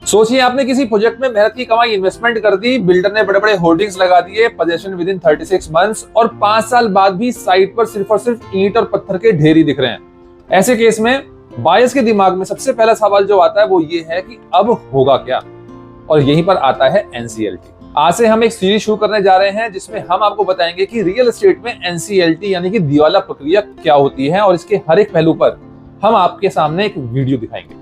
सोचिए आपने किसी प्रोजेक्ट में मेहनत की कमाई इन्वेस्टमेंट कर दी, बिल्डर ने बड़े बड़े होर्डिंग्स लगा दिए, पोजेशन विद इन 36 मंथ्स और 5 साल बाद भी साइट पर सिर्फ और सिर्फ ईंट और पत्थर के ढेर ही दिख रहे हैं। ऐसे केस में बायर्स के दिमाग में सबसे पहला सवाल जो आता है वो ये है कि अब होगा क्या, और यहीं पर आता है एनसीएलटी। आज से हम एक सीरीज शुरू करने जा रहे हैं जिसमें हम आपको बताएंगे कि रियल एस्टेट में एनसीएलटी यानी कि दिवाला प्रक्रिया क्या होती है, और इसके हर एक पहलू पर हम आपके सामने एक वीडियो दिखाएंगे।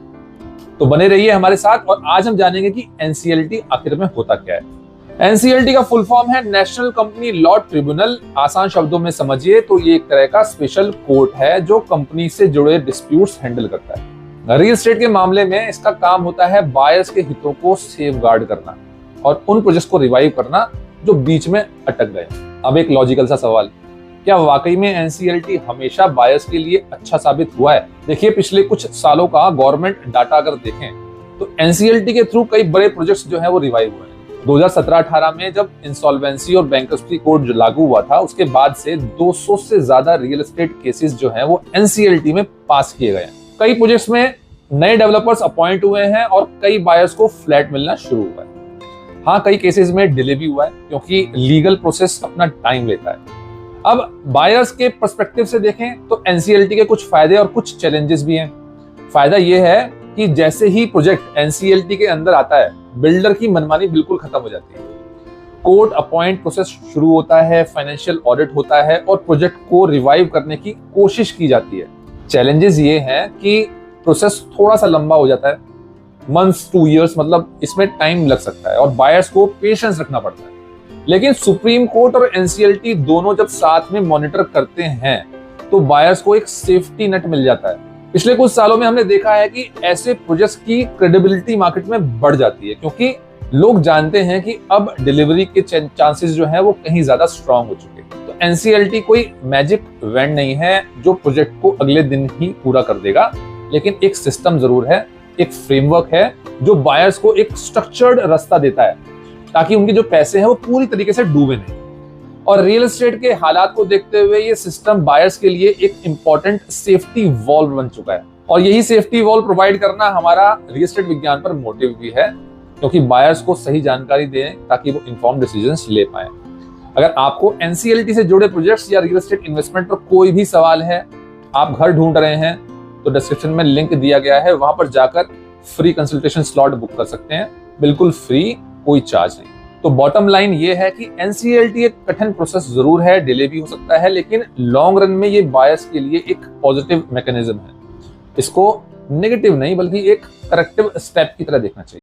तो बने रहिए हमारे साथ और आज हम जानेंगे कि एनसीएलटी आखिर में होता क्या है। एनसीएलटी का फुल फॉर्म है नेशनल कंपनी लॉ ट्रिब्यूनल। आसान शब्दों में समझिए तो ये एक तरह का स्पेशल कोर्ट है जो कंपनी से जुड़े डिस्प्यूट्स हैंडल करता है। रियल एस्टेट के मामले में इसका काम होता है बायर्स के हितों को सेफगार्ड करना और उन प्रोजेक्ट्स को रिवाइव करना जो बीच में अटक गए। अब एक लॉजिकल सा सवाल, क्या वाकई में एनसीएलटी हमेशा बायर्स के लिए अच्छा साबित हुआ है? देखिए, पिछले कुछ सालों का गवर्नमेंट डाटा अगर देखें तो एनसीएलटी के थ्रू कई बड़े प्रोजेक्ट्स जो हैं वो रिवाइव हुए हैं। 2017-18 में जब इंसॉल्वेंसी और बैंक्रप्सी कोड जो लागू हुआ था उसके बाद से 200 से ज्यादा रियल एस्टेट केसेस जो हैं वो एनसीएलटी में पास किए गए हैं। कई प्रोजेक्ट्स में नए डेवलपर्स अपॉइंट हुए हैं और कई बायर्स को फ्लैट मिलना शुरू हुआ है। हाँ, कई केसेस में डिले भी हुआ है क्योंकि लीगल प्रोसेस अपना टाइम लेता है। अब बायर्स के पर्सपेक्टिव से देखें तो एनसीएलटी के कुछ फायदे और कुछ चैलेंजेस भी हैं। फायदा यह है कि जैसे ही प्रोजेक्ट एनसीएलटी के अंदर आता है, बिल्डर की मनमानी बिल्कुल खत्म हो जाती है। कोर्ट अपॉइंट प्रोसेस शुरू होता है, फाइनेंशियल ऑडिट होता है और प्रोजेक्ट को रिवाइव करने की कोशिश की जाती है। चैलेंजेस ये हैं कि प्रोसेस थोड़ा सा लंबा हो जाता है, मंथ्स 2 इयर्स, मतलब इसमें टाइम लग सकता है और बायर्स को पेशेंस रखना पड़ता है। लेकिन सुप्रीम कोर्ट और एनसीएलटी दोनों जब साथ में मॉनिटर करते हैं तो बायर्स को एक सेफ्टी नेट मिल जाता है। पिछले कुछ सालों में हमने देखा है कि ऐसे प्रोजेक्ट्स की क्रेडिबिलिटी मार्केट में बढ़ जाती है क्योंकि लोग जानते हैं कि अब डिलीवरी के चांसेस जो है वो कहीं ज्यादा स्ट्रांग हो चुके हैं। तो एनसीएलटी कोई मैजिक वैंड नहीं है जो प्रोजेक्ट को अगले दिन ही पूरा कर देगा, लेकिन एक सिस्टम जरूर है, एक फ्रेमवर्क है जो बायर्स को एक स्ट्रक्चर्ड रास्ता देता है ताकि उनके जो पैसे हैं वो पूरी तरीके से डूबे नहीं। और रियल एस्टेट के हालात को देखते हुए ये सिस्टम बायर्स के लिए एक इंपॉर्टेंट सेफ्टी वॉल्व बन चुका है, और यही सेफ्टी वॉल्व प्रोवाइड करना हमारा रियल एस्टेट विज्ञान पर मोटिव भी है क्योंकि बायर्स को सही जानकारी दें ताकि वो इन्फॉर्म्ड डिसीजंस ले पाए। अगर आपको एनसीएलटी से जुड़े प्रोजेक्ट्स या रियल एस्टेट इन्वेस्टमेंट पर कोई भी सवाल है, आप घर ढूंढ रहे हैं, तो डिस्क्रिप्शन में लिंक दिया गया है, वहां पर जाकर फ्री कंसल्टेशन स्लॉट बुक कर सकते हैं, बिल्कुल फ्री, कोई चार्ज नहीं। तो बॉटम लाइन ये है कि एनसीएलटी एक कठिन प्रोसेस जरूर है, डिले भी हो सकता है, लेकिन लॉन्ग रन में ये बायर्स के लिए एक पॉजिटिव मैकेनिज्म है। इसको नेगेटिव नहीं बल्कि एक करेक्टिव स्टेप की तरह देखना चाहिए।